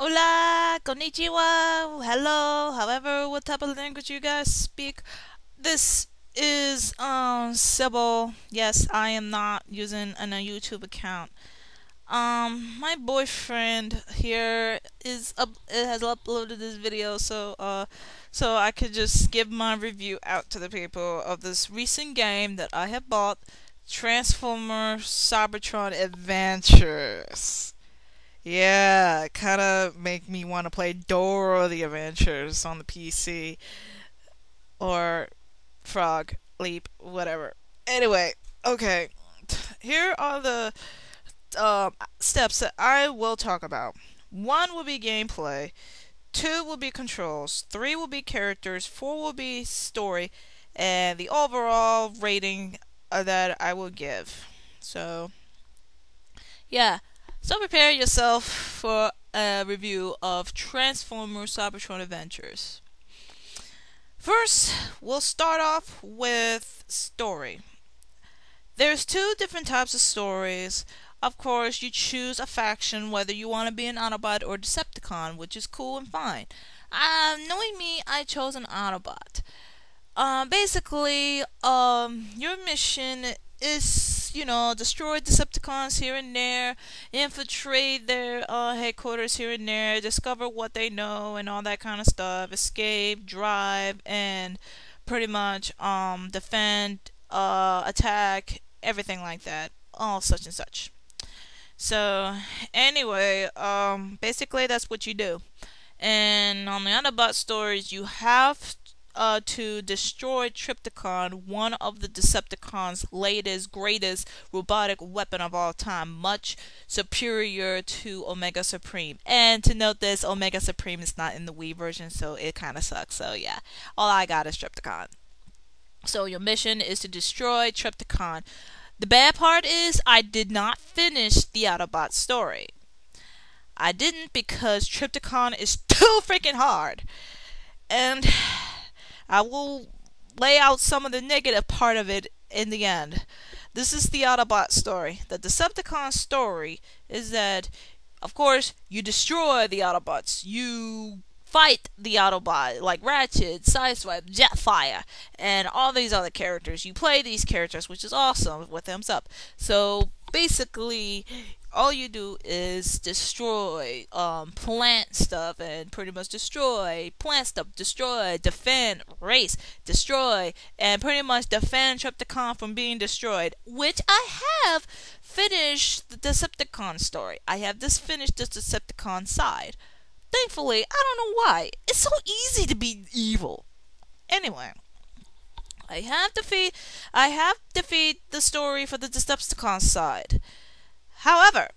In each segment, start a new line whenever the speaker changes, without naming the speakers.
Hola, konnichiwa, hello, however, what type of language you guys speak. This is Sybil. Yes, I am not using a YouTube account. My boyfriend here has uploaded this video, so I could just give my review out to the people of this recent game that I have bought, Transformers Cybertron Adventures. Yeah, it kind of make me want to play Dora the Adventures on the PC or Frog Leap, whatever. Anyway, okay, here are the steps that I will talk about. One will be gameplay, two will be controls, three will be characters, four will be story, and the overall rating that I will give. So, yeah. So prepare yourself for a review of Transformers Cybertron Adventures. First, we'll start off with story. There's two different types of stories. Of course, you choose a faction whether you want to be an Autobot or Decepticon, which is cool and fine. Knowing me, I chose an Autobot. Basically, your mission is, destroy Decepticons here and there, infiltrate their headquarters here and there, discover what they know and all that kind of stuff, escape, drive, and pretty much defend, attack, everything like that, all such and such. So anyway, basically that's what you do. And on the Autobot stories, you have to destroy Trypticon, one of the Decepticons' latest, greatest robotic weapon of all time, much superior to Omega Supreme. And to note this, Omega Supreme is not in the Wii version, so it kind of sucks. So yeah, all I got is Trypticon. So your mission is to destroy Trypticon. The bad part is I did not finish the Autobot story. I didn't because Trypticon is too freaking hard. And I will lay out some of the negative part of it in the end. This is the Autobot story. The Decepticon story is that, of course, you destroy the Autobots. You fight the Autobot, like Ratchet, Sideswipe, Jetfire, and all these other characters. You play these characters, which is awesome, with thumbs up. So, basically, all you do is destroy plant stuff and pretty much destroy plant stuff, destroy, defend, race, destroy, and pretty much defend Trypticon from being destroyed, which I have finished the Decepticon story. I have just finished the Decepticon side. Thankfully, I don't know why. It's so easy to be evil. Anyway, I have defeat the story for the Decepticon side. However,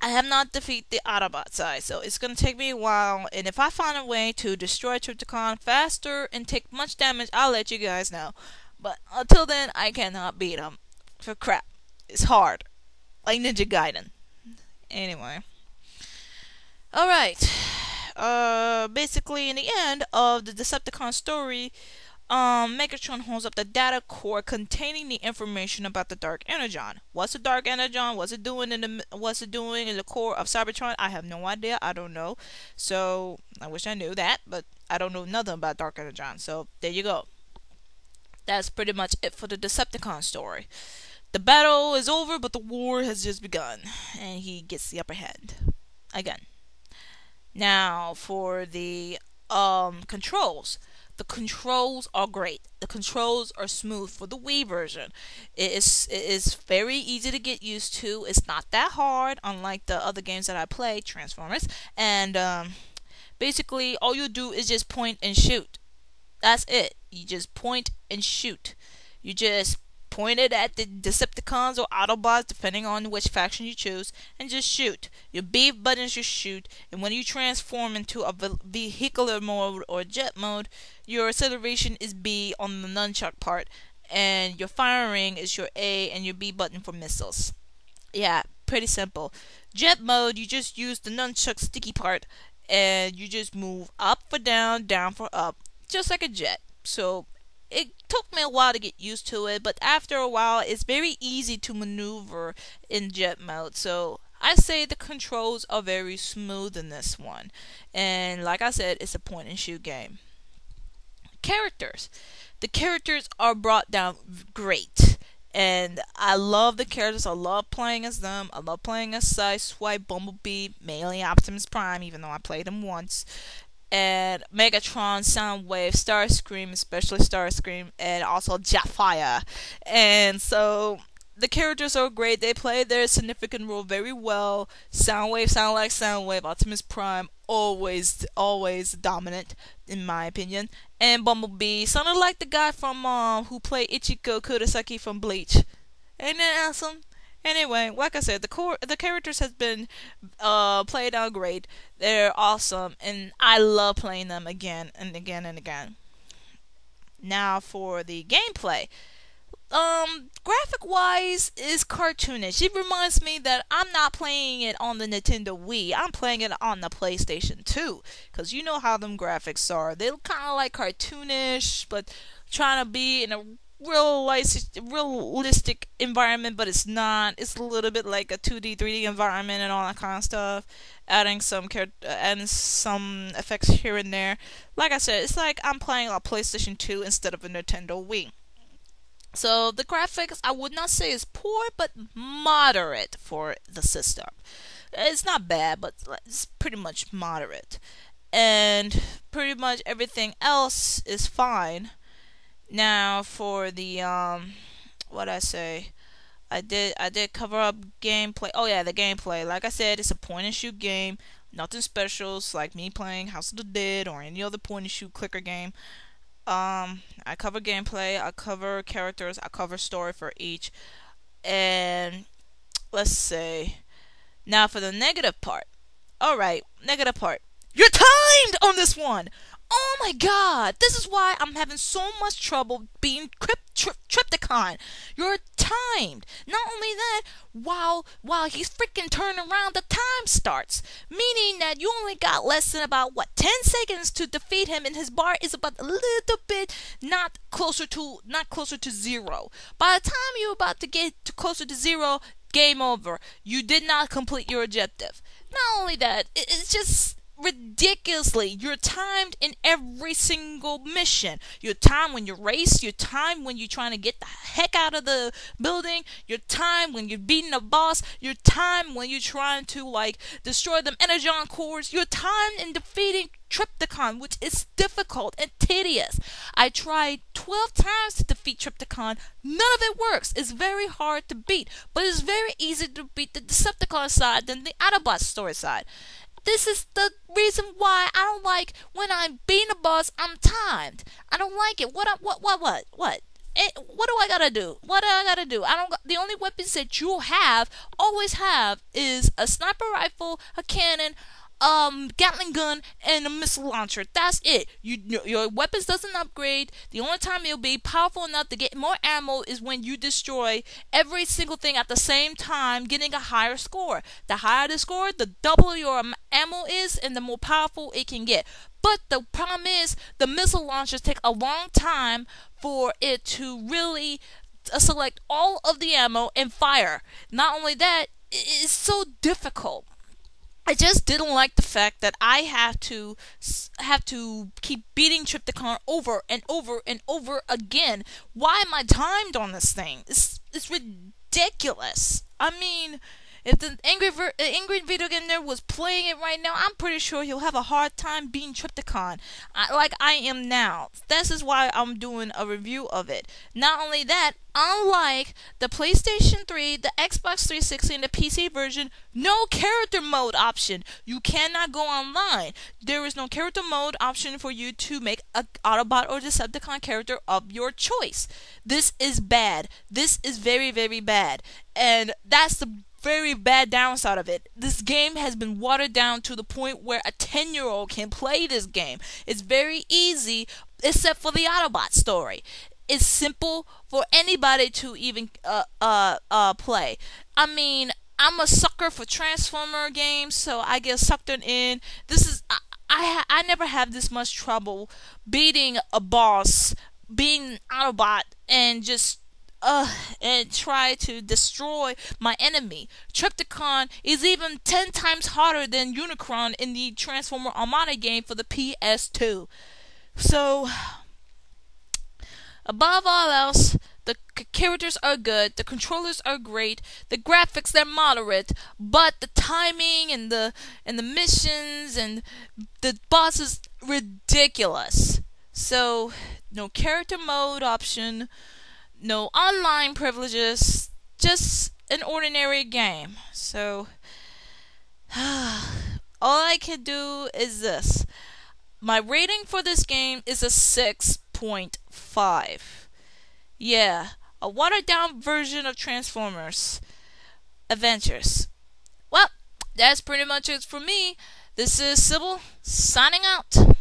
I have not defeated the Autobot side, so it's going to take me a while, and if I find a way to destroy Trypticon faster and take much damage, I'll let you guys know. But until then, I cannot beat him. For crap. It's hard. Like Ninja Gaiden. Anyway. Alright. Basically, in the end of the Decepticon story, Megatron holds up the data core containing the information about the Dark Energon. What's the Dark Energon? What's it doing in the core of Cybertron? I have no idea. I don't know. So I wish I knew that, but I don't know nothing about Dark Energon. So there you go. That's pretty much it for the Decepticon story. The battle is over, but the war has just begun, and he gets the upper hand again. Now for the controls. The controls are great. The controls are smooth for the Wii version. It is very easy to get used to. It's not that hard, unlike the other games that I play, Transformers. And basically, all you do is just point and shoot. That's it. You just point and shoot. You just point it at the Decepticons or Autobots, depending on which faction you choose, and just shoot. Your B buttons you shoot, and when you transform into a vehicular mode or jet mode, your acceleration is B on the nunchuck part, and your firing is your A and your B button for missiles. Yeah, pretty simple. Jet mode, you just use the nunchuck sticky part, and you just move up for down, down for up, just like a jet. So it took me a while to get used to it, but after a while, it's very easy to maneuver in jet mode. So I say the controls are very smooth in this one. And like I said, it's a point and shoot game. Characters. The characters are brought down great. And I love the characters. I love playing as them. I love playing as Sideswipe, Bumblebee, mainly Optimus Prime, even though I played him once. And Megatron, Soundwave, Starscream, especially Starscream, and also Jetfire. And so the characters are great. They play their significant role very well. Soundwave sound like Soundwave. Optimus Prime always dominant in my opinion. And Bumblebee sounded like the guy from who played Ichigo Kurosaki from Bleach. Ain't that awesome? Anyway, like I said, the characters has been played out great. They're awesome, and I love playing them again and again and again. Now for the gameplay. Graphic wise is cartoonish. It reminds me that I'm not playing it on the Nintendo Wii. I'm playing it on the PlayStation 2. Cause you know how them graphics are. They look kinda like cartoonish, but trying to be in a realistic environment, but it's not. It's a little bit like a 2D, 3D environment and all that kind of stuff. Adding some effects here and there. Like I said, it's like I'm playing on PlayStation 2 instead of a Nintendo Wii. So the graphics, I would not say is poor, but moderate for the system. It's not bad, but it's pretty much moderate. And pretty much everything else is fine. Now for the what I say, I did cover up gameplay. Oh yeah, the gameplay. Like I said, it's a point and shoot game. Nothing special. It's like me playing House of the Dead or any other point and shoot clicker game. I cover gameplay, I cover characters, I cover story for each. And let's see. Now for the negative part. Alright, negative part. You're timed on this one! Oh my god! This is why I'm having so much trouble being Trypticon. You're timed. Not only that, while he's freaking turning around, the time starts. Meaning that you only got less than about 10 seconds to defeat him, and his bar is about a little bit not closer to zero. By the time you're about to get closer to zero, game over. You did not complete your objective. Not only that, it's just ridiculously, you're timed in every single mission. You're timed when you race, you're timed when you're trying to get the heck out of the building, you're timed when you're beating a boss, you're timed when you're trying to like destroy them energon cores, you're timed in defeating Trypticon, which is difficult and tedious. I tried 12 times to defeat Trypticon. None of it works. It's very hard to beat, but it's very easy to beat the Decepticon side than the Autobot story side. This is the reason why I don't like when I'm beating a boss, I'm timed. I don't like it. What do I gotta do? What do I gotta do? The only weapons that you always have, is a sniper rifle, a cannon, Gatling gun, and a missile launcher. That's it. Your weapons doesn't upgrade. The only time you'll be powerful enough to get more ammo is when you destroy every single thing at the same time, getting a higher score. The higher the score, the double your ammo is, and the more powerful it can get. But the problem is, the missile launchers take a long time for it to really select all of the ammo and fire. Not only that, it's so difficult. I just didn't like the fact that I have to keep beating Trypticon over and over and over again. Why am I timed on this thing? It's ridiculous. I mean, if the angry video game nerd was playing it right now, I'm pretty sure he'll have a hard time beating Trypticon, like I am now. This is why I'm doing a review of it. Not only that, unlike the PlayStation 3, the Xbox 360, and the PC version, no character mode option. You cannot go online. There is no character mode option for you to make an Autobot or Decepticon character of your choice. This is bad. This is very, very bad. And that's the very bad downside of it. This game has been watered down to the point where a 10-year-old can play this game. It's very easy, except for the Autobot story. It's simple for anybody to even play. I mean, I'm a sucker for Transformer games, so I get sucked in. This is I never have this much trouble beating a boss, being Autobot, and just and try to destroy my enemy. Trypticon is even 10 times harder than Unicron in the Transformer Armada game for the PS2. So, above all else, the characters are good, the controllers are great, the graphics they're moderate, but the timing and the missions and the bosses ridiculous. So, no character mode option, no online privileges, just an ordinary game. So, all I can do is this. My rating for this game is a 6.5. Yeah, a watered down version of Transformers Adventures. Well, that's pretty much it for me. This is Sybil, signing out.